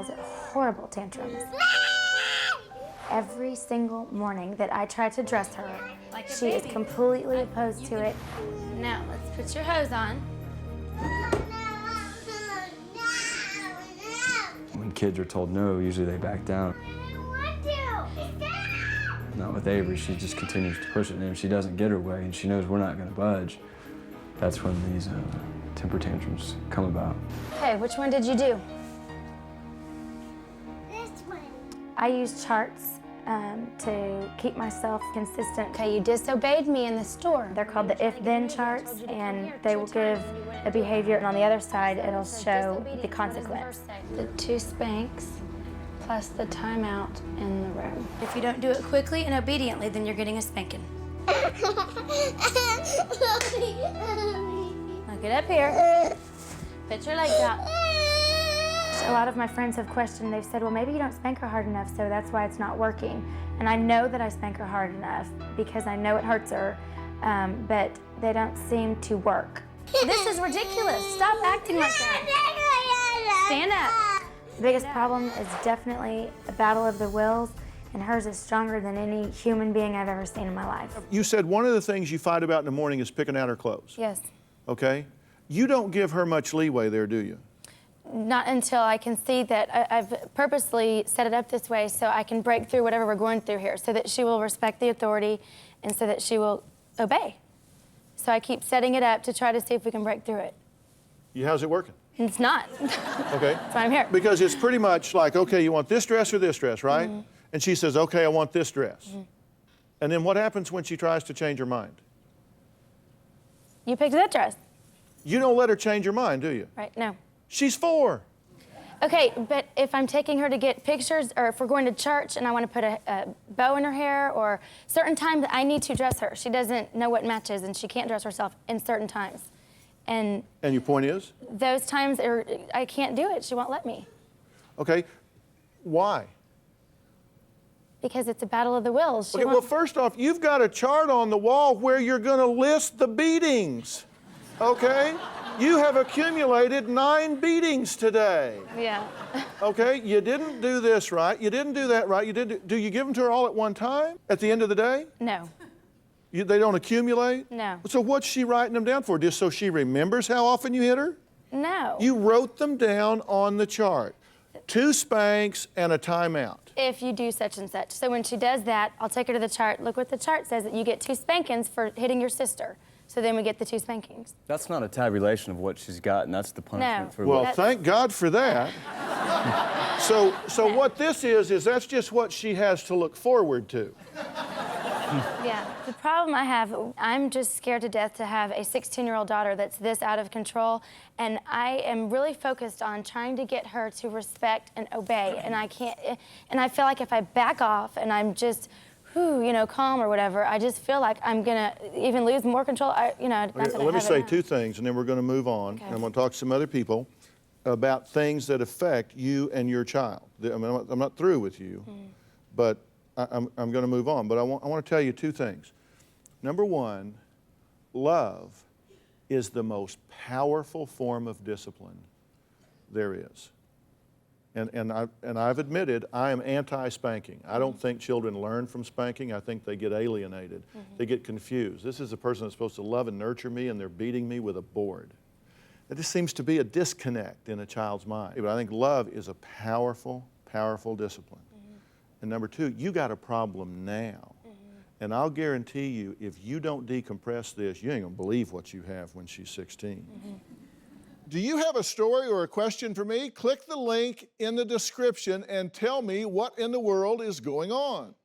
throws horrible tantrums. Every single morning that I try to dress her, she is completely opposed to it. Now, let's put your hose on. When kids are told no, usually they back down. Not with Avery, she just continues to push it, and if she doesn't get her way and she knows we're not going to budge, that's when these temper tantrums come about. Okay, which one did you do? This one. I use charts to keep myself consistent. Okay, you disobeyed me in the store. They're called the if-then charts, and they will give a behavior, and on the other side, it'll show the consequence. The 2 spanks plus the timeout in the room. If you don't do it quickly and obediently, then you're getting a spanking. Now get up here. Put your legs out. A lot of my friends have questioned, they've said, well, maybe you don't spank her hard enough, so that's why it's not working. And I know that I spank her hard enough because I know it hurts her, but they don't seem to work. This is ridiculous. Stop acting like that. Stand up. The biggest problem is definitely a battle of the wills, and hers is stronger than any human being I've ever seen in my life. You said one of the things you fight about in the morning is picking out her clothes. Yes. Okay? You don't give her much leeway there, do you? Not until I can see that I've purposely set it up this way so I can break through whatever we're going through here, so that she will respect the authority and so that she will obey. So I keep setting it up to try to see if we can break through it. How's it working? It's not. Okay. That's why I'm here. Because it's pretty much like, okay, you want this dress or this dress, right? Mm-hmm. And she says, okay, I want this dress. Mm-hmm. And then what happens when she tries to change her mind? You picked that dress. You don't let her change her mind, do you? Right, no. She's 4. Okay, but if I'm taking her to get pictures, or if we're going to church and I want to put a bow in her hair, or certain times I need to dress her. She doesn't know what matches, and she can't dress herself in certain times. And your point is? those times I can't do it. She won't let me. Okay. Why? Because it's a battle of the wills. Okay, well, first off, you've got a chart on the wall where you're going to list the beatings, okay? You have accumulated 9 beatings today. Yeah. Okay, you didn't do this right, you didn't do that right, do you give them to her all at one time at the end of the day? No. They don't accumulate? No. So what's she writing them down for? Just so she remembers how often you hit her? No. You wrote them down on the chart. 2 spanks and a timeout. If you do such and such. So when she does that, I'll take her to the chart. Look what the chart says, that you get 2 spankings for hitting your sister. So then we get the 2 spankings. That's not a tabulation of what she's gotten. That's the punishment for. Well, thank God for that. So what this is that's just what she has to look forward to. Yeah. The problem I have, I'm just scared to death to have a 16-year-old daughter that's this out of control, and I am really focused on trying to get her to respect and obey, and I can't, and I feel like if I back off and I'm just, calm or whatever, I just feel like I'm gonna even lose more control. Okay, let me say 2 things, and then we're going to move on. Okay. And I'm going to talk to some other people about things that affect you and your child. I mean, I'm not through with you, but I'm going to move on. But I want to tell you 2 things. Number 1, love is the most powerful form of discipline there is. And I've admitted I am anti-spanking. I don't think children learn from spanking. I think they get alienated. They get confused. This is a person that's supposed to love and nurture me, and they're beating me with a board. There just seems to be a disconnect in a child's mind. But I think love is a powerful, powerful discipline. And number 2, you got a problem now. And I'll guarantee you, if you don't decompress this, you ain't gonna believe what you have when she's 16. Do you have a story or a question for me? Click the link in the description and tell me what in the world is going on.